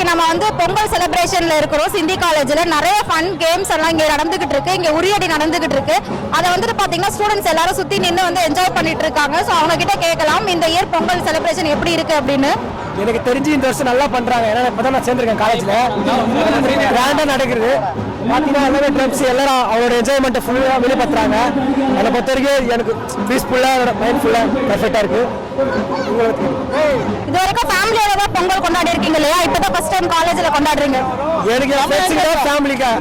நம்ம வந்து பொங்கல் செலிப்ரேஷன்ல இருக்கிறோம் சிந்தி காலேஜ்ல. நிறைய ஃபன் கேம்ஸ் எல்லாம் இங்க நடந்துகிட்டு இருக்கு. இங்க உரியடி நடந்துகிட்டு இருக்கு. அதை வந்துட்டு பாத்தீங்கன்னா ஸ்டூடெண்ட்ஸ் எல்லாரும் சுத்தி நின்று வந்து என்ஜாய் பண்ணிட்டு இருக்காங்க. ஸோ அவங்க கிட்ட கேட்கலாம் இந்த இயர் பொங்கல் செலிப்ரேஷன் எப்படி இருக்கு அப்படின்னு. எனக்கு தெரிஞ்சு இந்த வருஷம் நல்லா பண்றாங்க. ஏன்னா இப்பதான் நான் சேர்ந்திருக்கேன் காலேஜ்ல. கிராண்டா நடக்குது. பாத்தீங்கன்னா எல்லாமே ட்ரம்ஸ் எல்லாரும் அவரோட என்ஜாய்மெண்ட்டை ஃபுல்லாக வெளிப்படுத்துறாங்க. அதை பொறுத்த வரைக்கும் எனக்கு பீஸ்ஃபுல்லாக மைண்ட்ஃபுல்லாக பர்ஃபெக்டாக இருக்கு. இது வரைக்கும் ஃபேமிலியோட தான் பொங்கல் கொண்டாடி இருக்கீங்க இல்லையா? இப்பதான் ஃபர்ஸ்ட் டைம் காலேஜ்ல கொண்டாடுறீங்க. எனக்கு ஃபேமிலிக்கா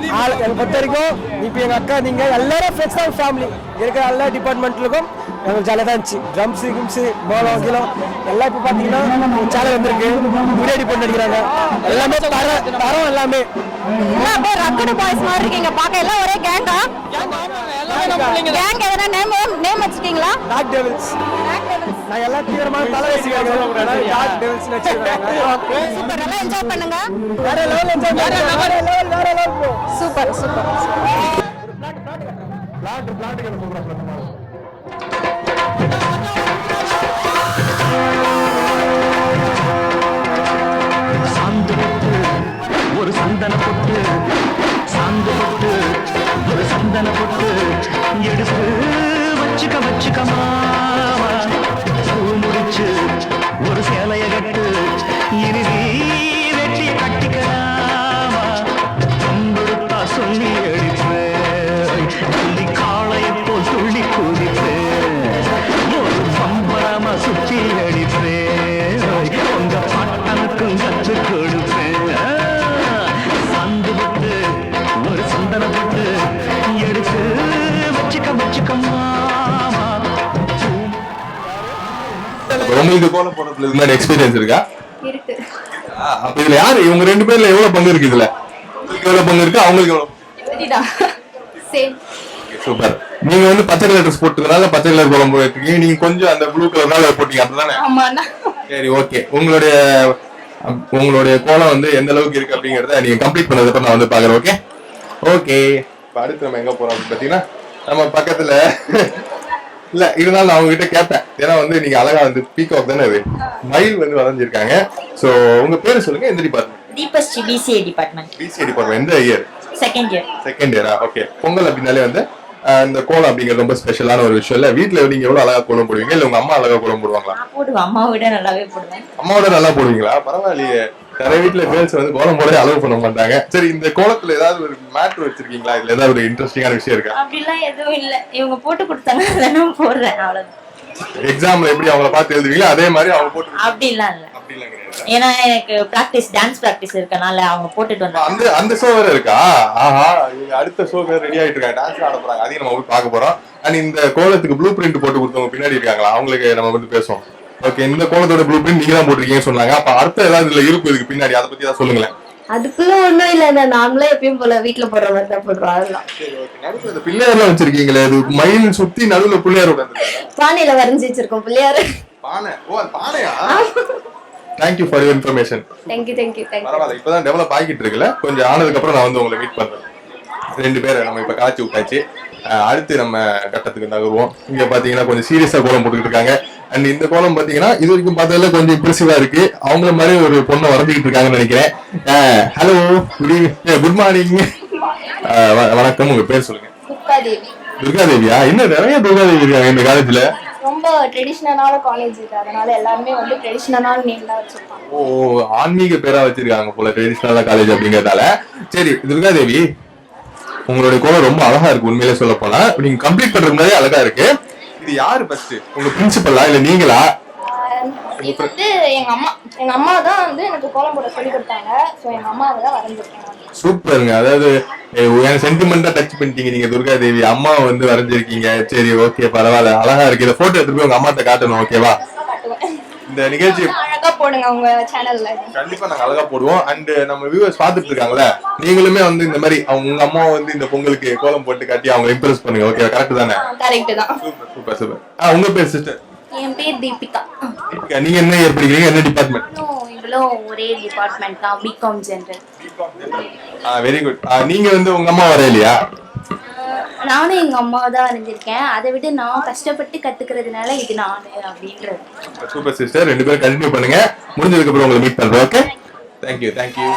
என்னை பொறுத்த வரைக்கும் இப்போ எங்கள் அக்கா நீங்கள் எல்லாரும் ஃப்ரெண்ட்ஸ் தான் ஃபேமிலி. இருக்கிற எல்லா டிபார்ட்மெண்ட்லுக்கும் எனக்கு ஜாலியாக தான் இருந்துச்சு. ட்ரம்ஸு கிம்ஸு போலம் கீழம் எல்லாம் இப்போ பார்த்தீங்கன்னா சேனல் வந்திருக்கு. முன்னாடி போட்டு அடிக்கிறாங்க. எல்லாமே தரம் எல்லாமே அப்படியே ரக்கடு பாய்ஸ் மாதிரி இருக்கீங்க. பார்க்க எல்லாம் ஒரே கேங்கா? கேங் எதனா நேம் வச்சிருக்கீங்களா? Dog Devils. நான் எல்லாம் தீவிரமான தலைவசிக்காங்க. டாக் டெவில்ஸ் வச்சிருக்காங்க. சூப்பர், நல்லா என்ஜாய் பண்ணுங்க. வேற லெவல் என்ஜாய் பண்ணுங்க. வேற லெவல் ப்ரோ. Super super. ஒரு சந்தன பொட்டு சாந்து பொட்டு ஒரு சந்தன பொட்டு எடுத்து வச்சுக்க மாமா பூ முடிச்சு ஒரு சேலைய கட்டு இறுதி வெட்டிய கட்டிக்கலாமா தொம்புடுத்தா சொல்லி அடிப்பேன் துள்ளி காளையை போல் துள்ளி குதிப்பேன் ஒரு பம்பரமா சுத்தி அடிப்பேன் உங்க பாட்டனுக்கும் கற்று கொடுப்பேன் ஒரு சந்தன போட்டு எடுத்து வச்சுக்க மாமா. உங்களுக்கு கோலம் போடுறதுல இது மாதிரி எக்ஸ்பீரியன்ஸ் இருக்கா? இருக்கு. அப்ப இதுல யாரு இவங்க ரெண்டு பேர்ல எவ்வளவு பங்கு இருக்கு? இதுல உங்களுக்கு எவ்வளவு பங்கு இருக்கு, அவங்களுக்கு எவ்வளவு? சேம். சூப்பர். நீங்க வந்து பச்சை கலர் ட்ரெஸ் போட்டதுனால பச்சை கலர் கோலம் போட்டுருக்கீங்க. நீங்க கொஞ்சம் அந்த ப்ளூ கலர்னால போட்டீங்க, அப்படிதானே? ஆமாண்ணா. சரி, ஓகே. உங்களுடைய கோலம் வந்து எந்த அளவுக்கு இருக்கு அப்படிங்கறத நீங்க கம்ப்ளீட் பண்ணதுக்கு நான் வந்து பாக்குறேன். Okay okay. இப்ப அடுத்து நம்ம எங்க போறோம் அப்படின்னு பாத்தீங்கன்னா நம்ம பக்கத்துல இல்ல இருந்தாலும் நான் உங்ககிட்ட கேட்பேன். ஏன்னா வந்து நீங்க அழகா வந்து பீகாக் தானே, அது மயில் வந்து வரைஞ்சிருக்காங்க. சோ உங்க பேரு சொல்லுங்க, எந்த department? Deepashree BCA department. BCA department. எந்த இயர்? Second year. செகண்ட் இயரா? ஓகே. பொங்கல் அப்படின்னாலே வந்து இந்த கோலம் அப்படிங்கிறது ரொம்ப ஸ்பெஷலான ஒரு விஷயம் இல்ல? வீட்டுல நீங்க எவ்வளவு அழகா கோலம் போடுவீங்க, இல்ல உங்க அம்மா அழகா கோலம் போடுவாங்களா? போடுவேன், அம்மாவை விட நல்லாவே போடுவேன். அம்மாவோட நல்லா போடுவீங்களா? பரவாயில்லையே. நிறைய வீட்டுல கேர்ள்ஸ் வந்து கோலம் போட அலோவ் பண்ண மாட்டாங்க. சரி, இந்த கோலத்துல ஏதாவது ஒரு மேட்ரு வச்சிருக்கீங்களா? இதுல ஏதாவது ஒரு இன்ட்ரெஸ்டிங்கான விஷயம் இருக்கா? அப்படிலாம் எதுவும் இல்ல, இவங்க போட்டு கொடுத்தாங்க அதை நான் போடுறேன், அவ்வளவுதான். எக்ஸாம்ல எப்படி அவங்கள பார்த்து எழுதுவீங்களா அதே மாதிரி அவங்க போட்டு? அப்படிலாம் இல்ல. ஏன்னா எனக்கு பிராக்டிஸ், டான்ஸ் பிராக்டிஸ் இருக்கனால அவங்க போட்டுட்டு வந்தாங்க. அந்த ஷோ வேற இருக்கா? ஆஹா, அடுத்த ஷோ வேற ரெடி ஆயிட்டு இருக்காங்க, டான்ஸ் ஆட போறாங்க. அதையும் நம்ம போய் பார்க்க போறோம். அண்ட் இந்த கோலத்துக்கு ப்ளூ பிரிண்ட் போட்டு கொடுத்தவங்க பின்னாடி இருக்காங்களா, அவங்களுக்கு நம்ம வந்து பேசுவோம். ஓகே, இந்த கோலத்தோட ப்ளூ பிரிண்ட் நீங்க தான் போட்டிருக்கீங்கன்னு சொன்னாங்க. அப்ப அடுத்த ஏதாவது இதுல இருக்கும் இதுக்கு பின்னாடி, அதை பத்தி தான் சொல்லுங்களேன். அதுக்குள்ள ஒண்ணும் இல்ல, நார்மலா எப்பயும் போல வீட்டுல போடுற மாதிரி தான் போடுறோம். அதெல்லாம் நடுவுல பிள்ளையாரெல்லாம் வச்சிருக்கீங்களே, அது மயில் சுத்தி நடுவுல பிள்ளையார் பானையில வரைஞ்சி வச்சிருக்கோம் பிள்ளையாரு. பானை? ஓ, அது பானையா? Thank you for your information. Thank you. பரவாயில்ல, இப்பதான் டெவலப் ஆகிட்டு இருக்குல்ல. கொஞ்சம் ஆனதுக்கு அப்புறம் நான் வந்து உங்களை மீட் பண்றேன். ரெண்டு பேரை நம்ம இப்ப காய்ச்சி விட்டாச்சு. அடுத்து நம்ம கட்டத்துக்கு நகருவோம். இங்க பாத்தீங்கன்னா கொஞ்சம் சீரியஸா கோலம் போட்டுக்கிட்டு இருக்காங்க. அண்ட் இந்த கோலம் பாத்தீங்கன்னா இது வரைக்கும் பார்த்ததுல கொஞ்சம் இம்ப்ரெசிவா இருக்கு. அவங்கள மாதிரி ஒரு பொண்ணை வரைஞ்சிக்கிட்டு இருக்காங்கன்னு நினைக்கிறேன். Hello, good morning. வணக்கம், உங்க பேர் சொல்லுங்க. துர்காதேவியா? இன்னும் நிறைய துர்காதேவி இருக்காங்க இந்த காலேஜ்ல. ரொம்ப ட்ரெடிஷனலான காலேஜ் இது, அதனால எல்லாருமே வந்து ட்ரெடிஷனலான நேம் தான் வச்சிருப்பாங்க. ஓ, ஆன்மீக பேரா வச்சிருக்காங்க போல ட்ரெடிஷனலா காலேஜ் அப்படிங்கறதால. சரி துர்காதேவி, உங்களுடைய கோலம் ரொம்ப அழகா இருக்கு. உண்மையிலே சொல்ல போனா நீங்க கம்ப்ளீட் பண்றதுக்கு முன்னாடி அழகா இருக்கு. இது யாரு ஃபர்ஸ்ட், உங்க பிரின்சிபலா இல்ல நீங்களா? இது வந்து எங்க அம்மா தான் வந்து எனக்கு கோலம் போட சொல்லி கொடுத்தாங்க. சோ எங்க அம்மாவை தான் வரைஞ்சிருக்கேன். சூப்பருங்க. அதாவது சென்டிமெண்டா டச் பண்ணிட்டீங்க நீங்க துர்காதேவி. அம்மா வந்து வரைஞ்சிருக்கீங்க. சரி, ஓகே, பரவாயில்ல, அழகா இருக்கு. இந்த போட்டோ எடுத்து போய் உங்க அம்மாட்ட காட்டணும். ஓகேவா? இந்த நிகழ்ச்சி அழகா போடுங்க உங்க சேனல்ல. கண்டிப்பா நாங்க அழகா போடுவோம். அண்ட் நம்ம வியூவர்ஸ் பாத்துட்டு இருக்காங்களே, நீங்களுமே வந்து இந்த மாதிரி உங்க அம்மா வந்து இந்த பொங்கலுக்கு கோலம் போட்டு காட்டி அவங்க இம்ப்ரெஸ் பண்ணுங்க. ஓகே, கரெக்ட் தானே? கரெக்ட் தான். Super super super. உங்க பேர் சிஸ்டர்? என் பேர் தீபிகா. நீங்க என்ன இயர் படிக்கிறீங்க, என்ன டிபார்ட்மெண்ட்? இவ்வளவு ஒரே டிபார்ட்மெண்ட் தான், பிகாம் ஜெனரல். Very good. நீங்க வந்து உங்க அம்மா வரையலையா? நானும் எங்க அம்மாவை தான் வரைஞ்சிருக்கேன். அதை விட நான் கஷ்டப்பட்டு கத்துக்கிறதுனால இது நானு அப்படின்றது. சூப்பர் சிஸ்டர், ரெண்டு பேரும் கண்டினியூ பண்ணுங்க. முடிஞ்சதுக்கு அப்புறம் உங்களை மீட் பண்றேன். Okay, thank you thank you.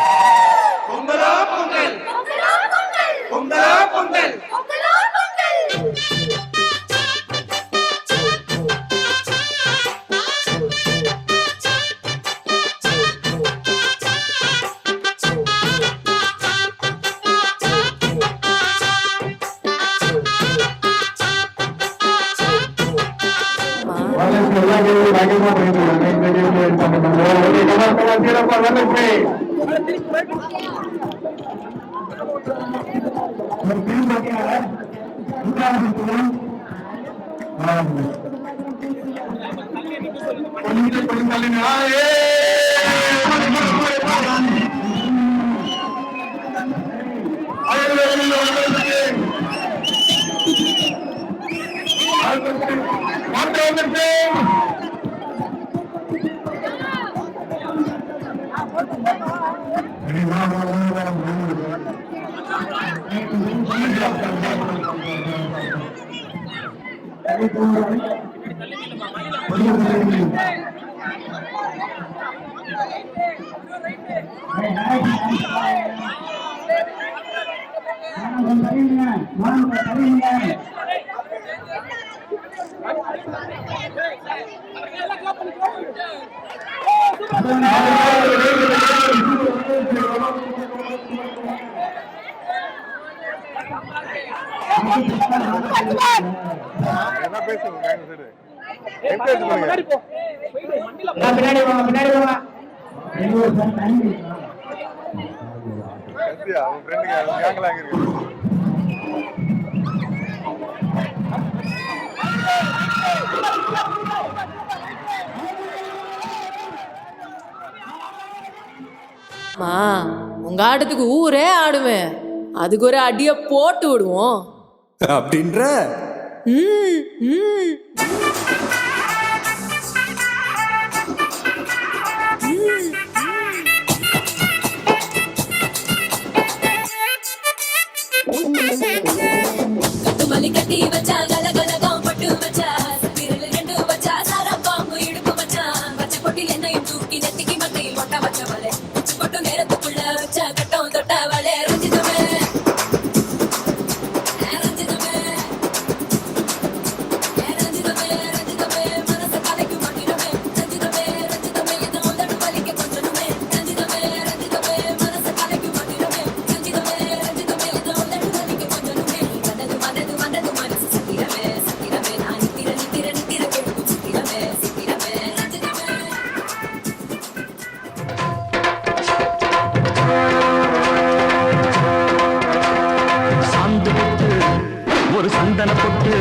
உங்க ஆட்டத்துக்கு ஊரே ஆடுவேன், அதுக்கு ஒரு அடிய போட்டு விடுவோம் அப்படின்ற. கட்டுமல்லி கட்டி வச்சா கலகலகம் பட்டு வச்சா சத்திரல ரெண்டு வச்சா சாரா பாம்பு இடுப்பு வச்சா வச்ச பொட்டி என்னையும் தூக்கி நெத்திக்கு மட்டையில் ஒட்ட வச்சவளே உச்சி பொட்டு நேரத்துக்குள்ள வச்ச கட்டம் தொட்டவளே ரஞ்சிதமே ரஞ்சிதமே ரஞ்சிதமே ரஞ்சிதமே மனச கலைக்கு மாட்டினமே ரஞ்சிதமே ரஞ்சிதமே எந்த முதல் வலிக்க கொஞ்சமே ரஞ்சிதமே ரஞ்சிதமே மனச கலைக்கு மாட்டினமே ரஞ்சிதமே ரஞ்சிதமே எந்த முதல் வலிக்க கொஞ்சமே வந்தது வந்தது வந்தது மனசு சத்திரமே சத்திரமே நான் நித்திர நித்திர நித்திர கெடுக்கும் சத்திரமே சத்திரமே ரஞ்சிதமே. சாந்து பொட்டு ஒரு சந்தன பொட்டு,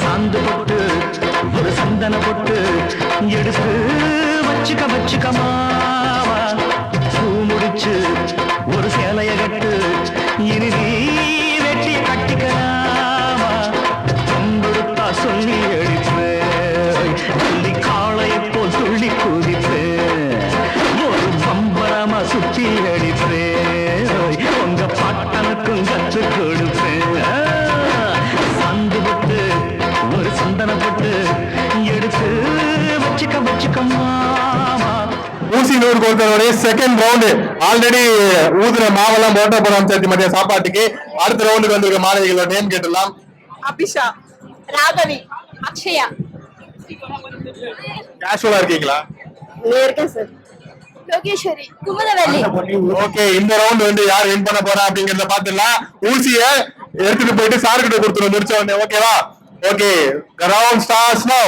சாந்து பொட்டு ஒரு சந்தன பொட்டு எடுத்து வச்சுக்க வச்சுக்க மாவா, பூ முடிச்சு ஒரு சேலைய கட்டு இனி நீ வெட்டிய கட்டிக்கலாமா, கொம்புடுத்தா சொல்லி அடிப்பேன் சொல்லி காளையை போல் சொல்லி குதிப்பேன் ஒரு பம்பரமா சுத்தி அடிப்பேன் உங்க பாட்டனுக்கும் கற்று கொடுப்பேன். சந்து போட்டு ஒரு சந்தன போட்டு எடுத்து வச்சுக்க வச்சுக்க மாமா. ஊசி நூறு கோத்தனுடைய செகண்ட் ரவுண்டு ஆல்ரெடி ஊதுற மாவெல்லாம் போட்ட போறாம சேர்த்து மதிய சாப்பாட்டுக்கு. அடுத்த ரவுண்டுக்கு வந்திருக்க மாணவிகளோட நேம் கேட்டுலாம். அபிஷா, ராகவி, அக்ஷயா. கேஷுவலா இருக்கீங்களா? இருக்கேன் சார். லோகேஸ்வரி, குமுதவல்லி. ஓகே, இந்த ரவுண்ட் வந்து யார் வின் பண்ண போறா அப்படிங்கறத பாத்துடலாம். ஊசிய எடுத்துட்டு போயிட்டு சார் கிட்ட கொடுத்துருவோம் முடிச்ச உடனே. ஓகேவா? ஓகே, ரவுண்ட் ஸ்டார்ட்ஸ் நவ.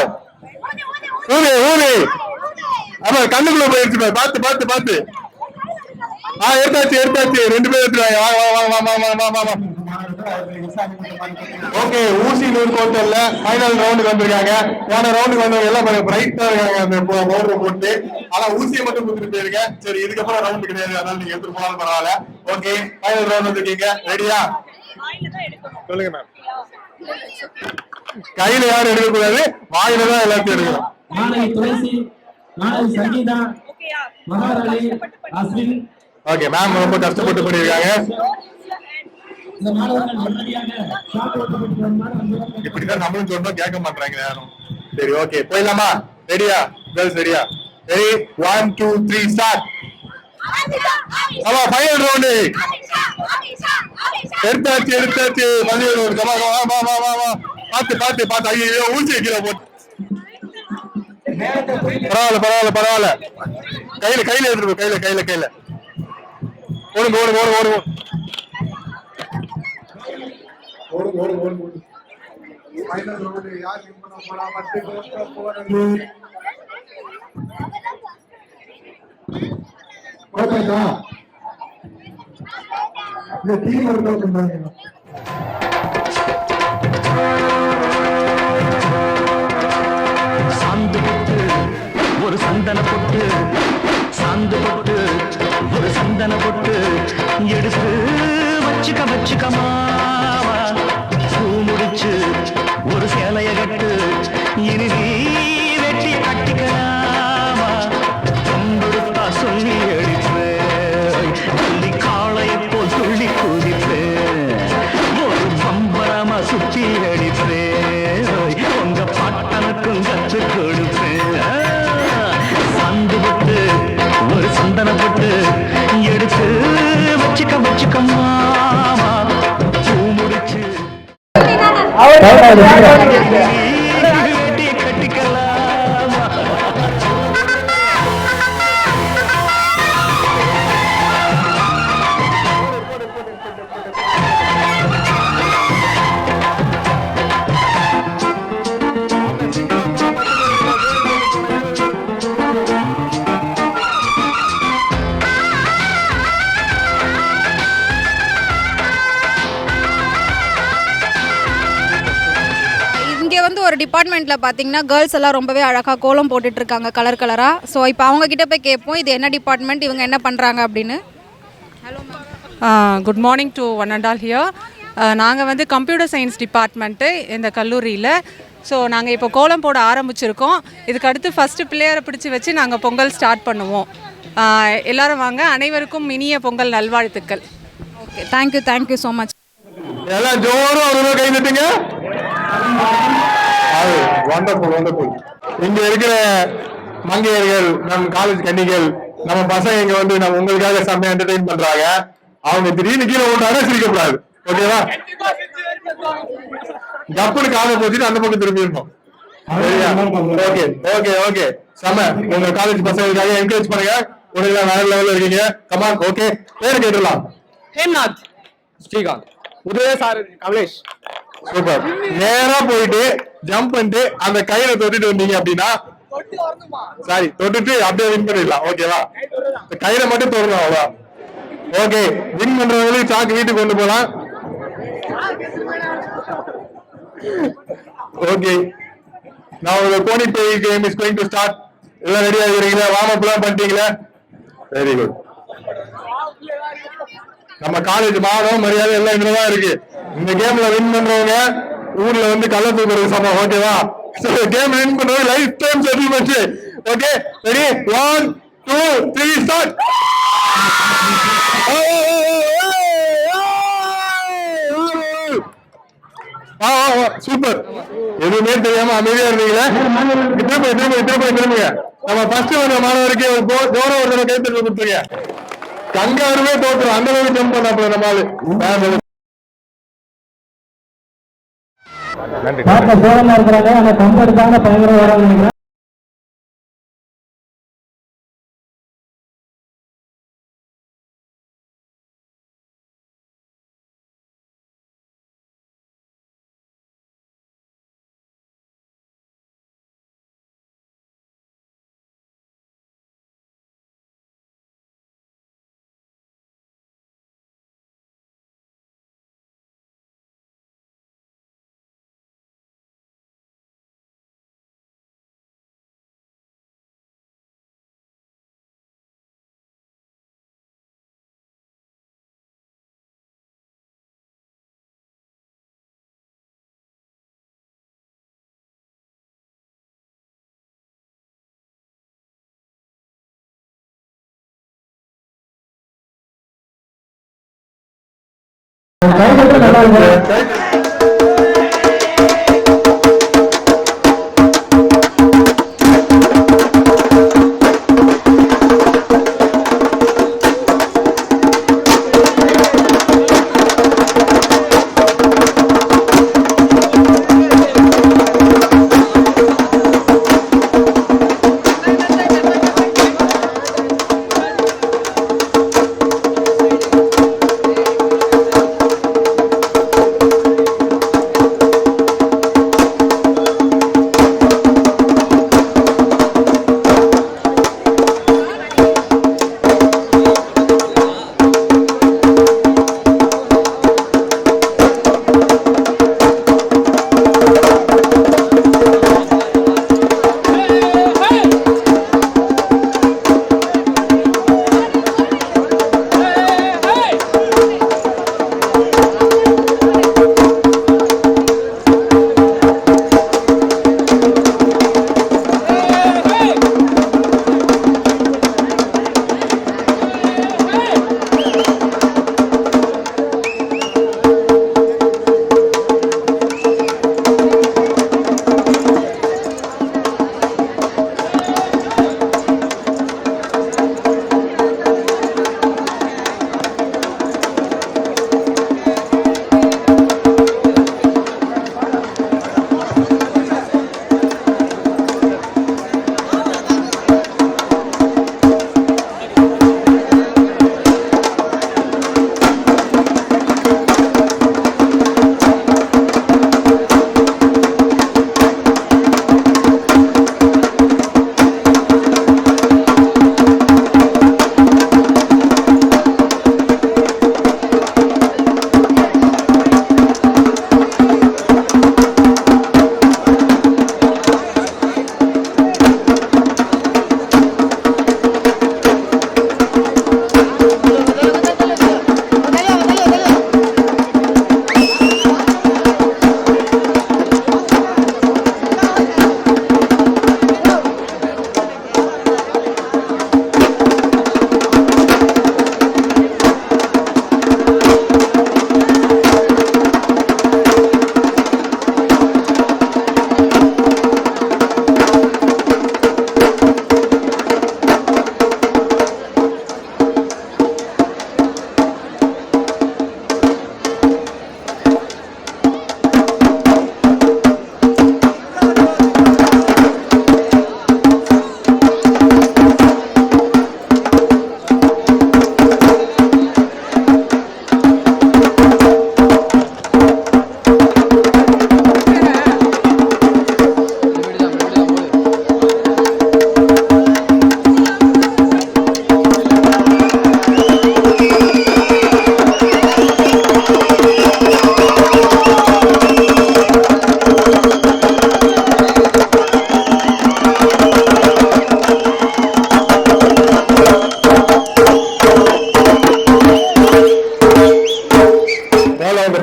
ஊரு ஊரு ஆமா, கண்ணுக்குள்ள போய் எடுத்து பாத்து பாத்து பாத்து. எடுத்தாச்சு எடுத்தாச்சு, ரெண்டு பேரும் எடுத்துருவாங்க. ஓகே, ஊசி நூறு கோத்தல்ல ஃபைனல் ரவுண்டுக்கு வந்திருக்காங்க. போன ரவுண்டுக்கு வந்தவங்க எல்லாம் பிரைட்டா இருக்காங்க அந்த பவுடர் போட்டு. ஆனா ஊசியை மட்டும் கொடுத்துட்டு போயிருங்க. சரி, இதுக்கப்புறம் ரவுண்டு கிடையாது, அதனால நீங்க எடுத்துட்டு போனாலும் பரவாயில்ல. ஓகே, ஃபைனல் ரவுண்ட் வந்திருக்கீங்க. ரெடியா? சொல்லுங்க மேம். கையில யாரும் எடுக்க கூடாது, வாயில தான் எல்லாத்தையும் எடுக்கணும். மாணவி துளசி, மாணவி சங்கீதா, மகாராணி, அஸ்வின். ஓகே, மேம் ரொம்ப கஷ்டப்பட்டு பண்ணிருக்காங்க. இந்த மாணவர்கள் நேரடியாக இப்படிதான் நம்மளும் சொன்னோம், கேட்க மாட்டாங்க யாரும். சரி, ஓகே, போயிடலாமா? ரெடியா கேர்ள்ஸ்? ரெடியா? Ready, 1 2 3 start. ஆமா ஃபைனல் ரவுண்டு எடுத்தாச்சு ஃபைனல் ரவுண்ட் கமா வா பாத்து ஐயோ ஊசி வைக்கிற போட்டு பரவாயில்ல கையில எடுத்துட்டு கையில ஓடுங்க ஃபைனல் ரவுண்ட் யார் வின் பண்ண போறா பத்து கோல் போறது ஓகேடா இந்த டீம் ஒர்க் பண்ணாங்க ஒரு சந்தன பொட்டு ஒரு சந்தன பொட்டு எடுத்து வச்சுக்க மாவா பூ முடிச்சு ஒரு சேலைய கட்டு இனி நீ வெட்டி கட்டிக்கலாமா தொம்பெடுத்தா சொல்லி அடிப்பேன் தள்ளி காளையை போல் துள்ளி குதிப்பேன் ஒரு பம்பரமா சுத்தி அடிப்பேன் உங்க பாட்டனுக்கும் கற்று கொடுப்பேன் ஒரு சந்தன போட்டு எடுத்து வச்சுக்க மாமா பூ முடிச்சு கட்டிக்கலாமா ஒரு டிபார்ட்மெண்ட்ல பாத்தீங்கன்னா கேர்ள்ஸ் எல்லாம் ரொம்பவே அழகா கோலம் போட்டுட்டு இருக்காங்க கலரா. ஸோ இப்போ அவங்க கிட்ட போய் கேட்போம் இது என்ன டிபார்ட்மெண்ட், இவங்க என்ன பண்றாங்க அப்படின்னு. Good morning to one and all here. நாங்கள் வந்து கம்ப்யூட்டர் சயின்ஸ் டிபார்ட்மெண்ட்டு இந்த கல்லூரியில். ஸோ நாங்கள் இப்போ கோலம் போட ஆரம்பிச்சிருக்கோம். இதுக்கு அடுத்து ஃபஸ்ட்டு பிள்ளையாரை பிடிச்சி வச்சு நாங்கள் பொங்கல் ஸ்டார்ட் பண்ணுவோம். எல்லாரும் வாங்க. அனைவருக்கும் இனிய பொங்கல் நல்வாழ்த்துக்கள். Okay, thank you so much. எல்லாம் ஜோரும் ஒரு கை தட்டுங்க. வண்டர்ஃபுல். இங்க இருக்கிற மங்கையர்கள், நம் காலேஜ் கன்னிகள், நம்ம பசங்க இங்க வந்து நம்ம உங்களுக்காக செம்மையா என்டர்டெயின் பண்றாங்க. அவங்க திடீர்னு கீழே விட்டாங்க, சிரிக்கக்கூடாது. ஓகேவா? கப்புனு காலை போச்சுட்டு அந்த பக்கம் திரும்பி இருந்தோம். ஓகே செம்ம. உங்க காலேஜ் பசங்களுக்காக என்கரேஜ் பண்ணுங்க. உங்களுக்கு வேற லெவல்ல இருக்கீங்க. கமான். ஓகே, பேரு கேட்டுடலாம். ஹேம்நாத், ஸ்ரீகாந்த், உதய சார், கமலேஷ். சூப்பர். நேரா போயிட்டு ஜம்ப் பண்ணிட்டு அந்த கையில தொட்டுட்டு வந்தீங்க அப்படின்னா, சாரி தொட்டுட்டு அப்படியே வின் பண்ணிடலாம். ஓகேவா? கையில மட்டும் தொடரும், அவ்வளோ. ஓகே, வின் பண்றவங்களுக்கு சாக்கு வீட்டுக்கு கொண்டு போலாம். ஓகே, நான் ஒரு கோனி பேய் game is going to start. எல்லாம் ரெடி ஆகிறீங்களா? வார்ம் அப் எல்லாம் பண்ணிட்டீங்களா? Very good. நம்ம காலேஜ் மாதம் மரியாதை எல்லாம் இதுலதான் இருக்கு. இந்த கேம்ல வின் பண்றவங்க ஊர்ல வந்து கள்ள தூக்குறது சமம். ஓகேவா? கேம் வின் பண்றவங்க life time settlement. Okay, ready? 1 2 3 start. Super. எதுவுமே தெரியாம அமைதியா இருந்தீங்களா? திரும்புங்க. நம்ம ஃபர்ஸ்ட் வந்த மாணவருக்கு கௌரவ ஒரு கைத்தறி கொடுத்துருங்க. கங்காருமே தோற்றுரும், அந்த அளவுக்கு ஜம்ப் பண்ண நம்ம ஆளு. தூரமா இருக்கிறாங்க, அந்த கம்பெடுத்தான பயங்கர வராங்க.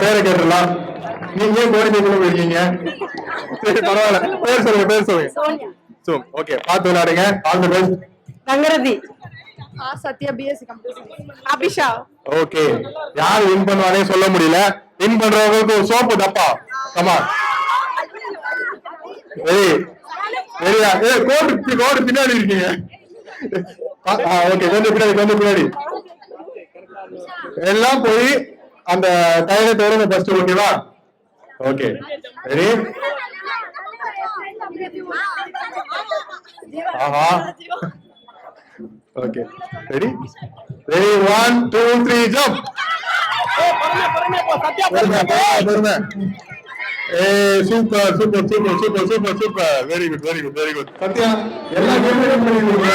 பேரை கேட்டுடலாம். நீங்க ஏன் கோடி பேர் இருக்கீங்க? சரி பரவாயில்ல, பேர் சொல்லுங்க. ஓகே, பார்த்து விளையாடுங்க. All the best. Rangarathi. Sathya BSc computer. Abisha. Okay, யார் வின் பண்ணுவானே சொல்ல முடியல. வின் பண்றவங்களுக்கு ஒரு சோப்பு டப்பா. கமா வெரியா. கோடு பின்னாடி இருக்கீங்க. ஓகே, கொஞ்சம் பின்னாடி எல்லாம் போய் அந்த டயரை தவிர ஃபர்ஸ்ட். ஓகேவா? Okay, ready? ஆஹா, okay, ready? 1 2 3 jump. Super. Very good. Sathya, எல்லா கேமும் பண்ணிருக்கீங்க.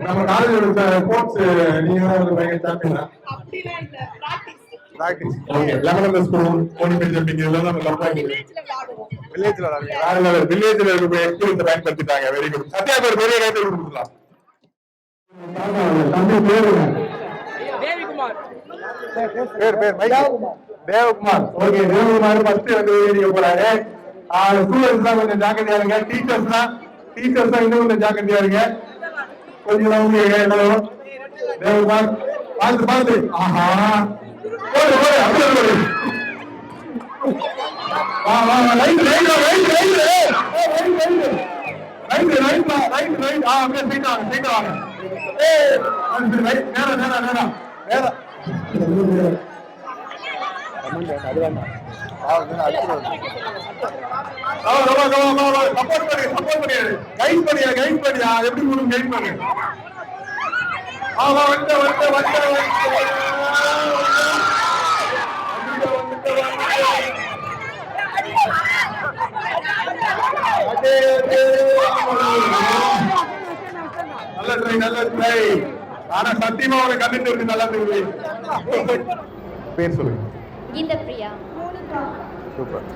நம்ம காலேஜோட ஸ்போர்ட்ஸ் நீங்க தான் பயங்கர சாம்பியனா? பிராக்டிஸ். ஓகே, லெவல் ஸ்கூல் போனிபெட் ஜம்பிங் இதெல்லாம் நம்ம கம்பெனி வில்லேஜ்ல விளையாடுறோம். வில்லேஜ்ல இருக்க எக்ஸ்பீரியன்ஸ் பயன்படுத்திட்டாங்க. Very good. சத்யா பேர் பெரிய கைது கொடுக்கலாம். தம்பி பேரு தேவகுமார். தேவகுமார். ஓகே, தேவகுமார் ஃபர்ஸ்ட் வந்து வீடியோ போறாரு. ஸ்டூடண்ட்ஸ் தான் கொஞ்சம் ஜாக்கிரதையா இருங்க. டீச்சர்ஸ் தான் இன்னும் கொஞ்சம் ஜாக்கிரதையா இருங்க. கொஞ்சம் எல்லாரும் தேவகுமார் பார்த்து. ஆஹா, அப்படியே நல்ல ட்ரை. ஆனா சத்தியமா ஒரு கண்டிட்டு இருக்கு. நல்லா இருக்கு. பேர் சொல்லுங்க. கீதா பிரியா. சூப்பர்.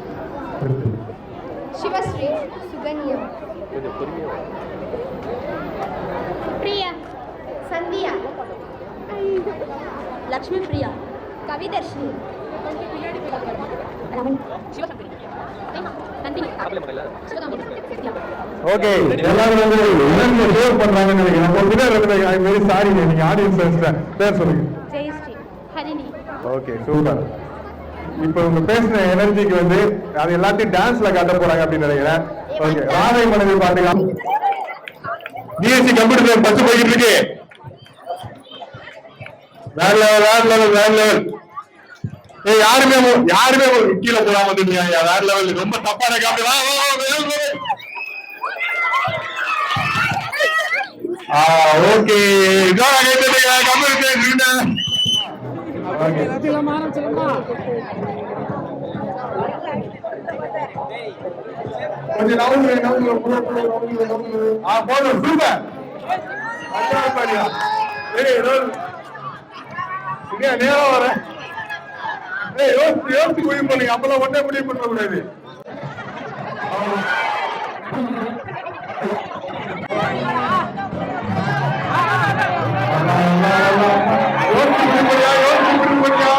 சிவஸ்ரீ. சுகன்யா. பிரியா. சந்தியா. லக்ஷ்மி பிரியா. கவிதர்ஷினி. ஓகே, எல்லாரும் வந்து என்ன சேவ் பண்றாங்கன்னு நினைக்கிறேன். ஒரு பேர் வந்து ஐ வெரி சாரி, நீங்க ஆடியன்ஸ் பேர் சொல்லுங்க. ஜெயஸ்ரீ. ஹரிணி. Okay, super. இப்போ உங்க பேசுன எனர்ஜிக்கு வந்து அது எல்லாத்தையும் டான்ஸ்ல காட்ட போறாங்க அப்படின்னு நினைக்கிறேன். ஓகே, ராதை மனதை பாத்துக்கலாம். பிஎஸ்சி கம்ப்யூட்டர் பச்சு போயிட்டு இருக்கு. வேற லெவல். யாருமே கீழே போடாம வந்துட்டீங்க. வேற லெவல். ரொம்ப தப்பான காப்பி. ஓகே, கொஞ்சம் போதும். சூப்பர். நேரம் வர யோசிச்சு முடிவு பண்ணுங்க. அப்பெல்லாம் ஒன்னே முடிவு பண்ண கூடாது. யோசிச்சு முடிவு பண்ணியா.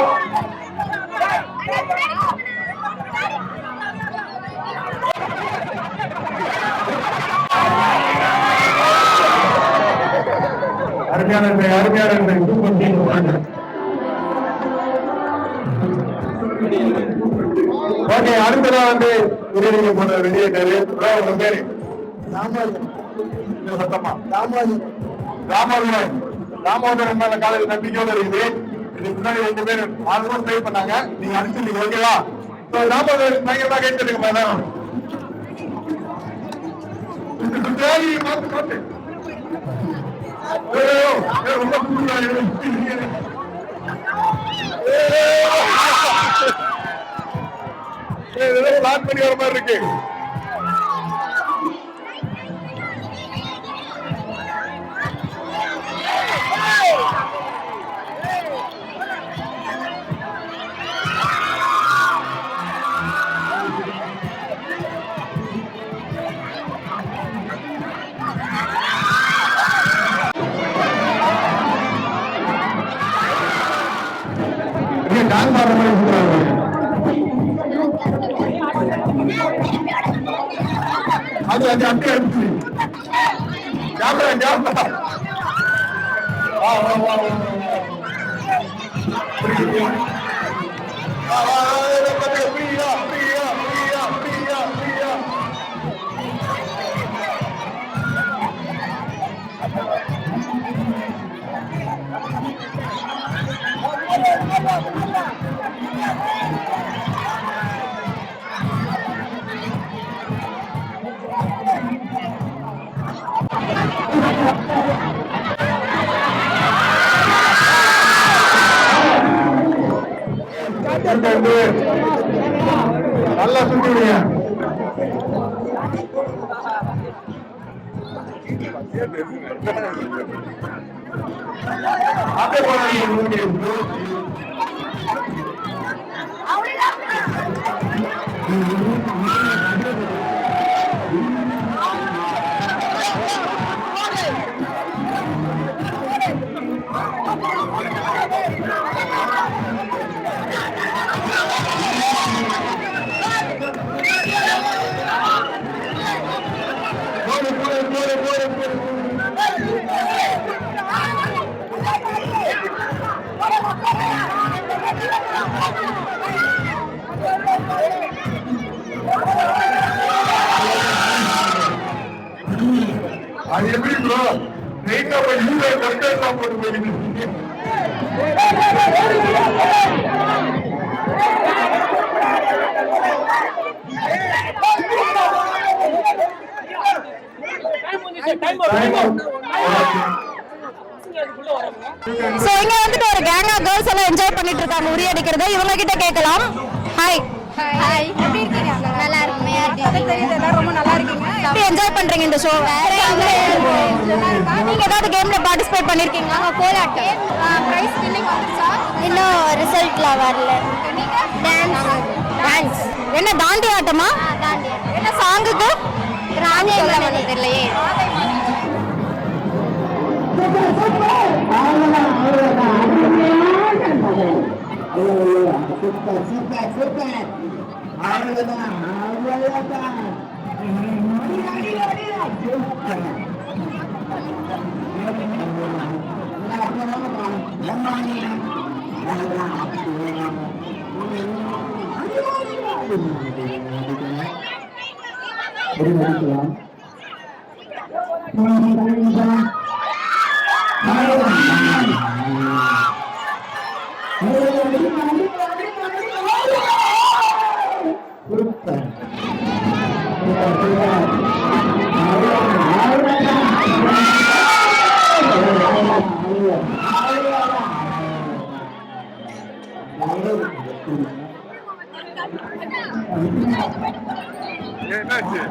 அருமையான ஓகே, அடுத்ததா வந்து வெளியேறாரு. உங்க பேரு? சத்தமா. ராமாவதன் மேல காலேஜ் நம்பிக்கையோட இருக்குது. இதுக்கு முன்னாடி 2 பேர் ஆல்மோஸ்ட் ட்ரை பண்ணாங்க. நீங்க அடிச்சிருந்தீங்க. ஓகேவா? ராமாவதன் பயங்கரமா கேட்டுருங்க. மேடம் ரொம்ப பிளான் பண்ணி வர மாதிரி இருக்கு. டான்ஸ் ஆடுற மாதிரி அது அப்படியே அனுப்பி கேமரா வா வா வா புரியுது பிரியா பிரியா பிரியா பிரியா பிரியா நல்லா சுத்திடுங்க அது எப்படி ப்ரோ நைட்டா போய் யூஏ கரெக்டா போட்டு போயிருக்கீங்க சோ இங்க வந்துட்டு ஒரு கேங் ஆஃப் கேர்ள்ஸ் எல்லாம் என்ஜாய் பண்ணிட்டு இருக்காங்க உரி அடிக்கிறத. இவங்க கிட்ட கேட்கலாம். ஹாய் ஹாய், எப்படி இருக்கீங்க? நல்லா இருக்குமே. தெரியுது எல்லாரும் ரொம்ப நல்லா இருக்கீங்க. எப்படி என்ஜாய் பண்றீங்க இந்த ஷோ? நீங்க ஏதாவது கேம்ல பார்ட்டிசிபேட் பண்ணிருக்கீங்களா? கோலாட்டம். பிரைஸ் வின்னிங் வந்துச்சா? இன்னும் ரிசல்ட்ல வரல. டான்ஸ். என்ன தாண்டி ஆட்டமா? தாண்டி. என்ன சாங்குக்கு? ராணி தெரியலையே. என்னாச்சு?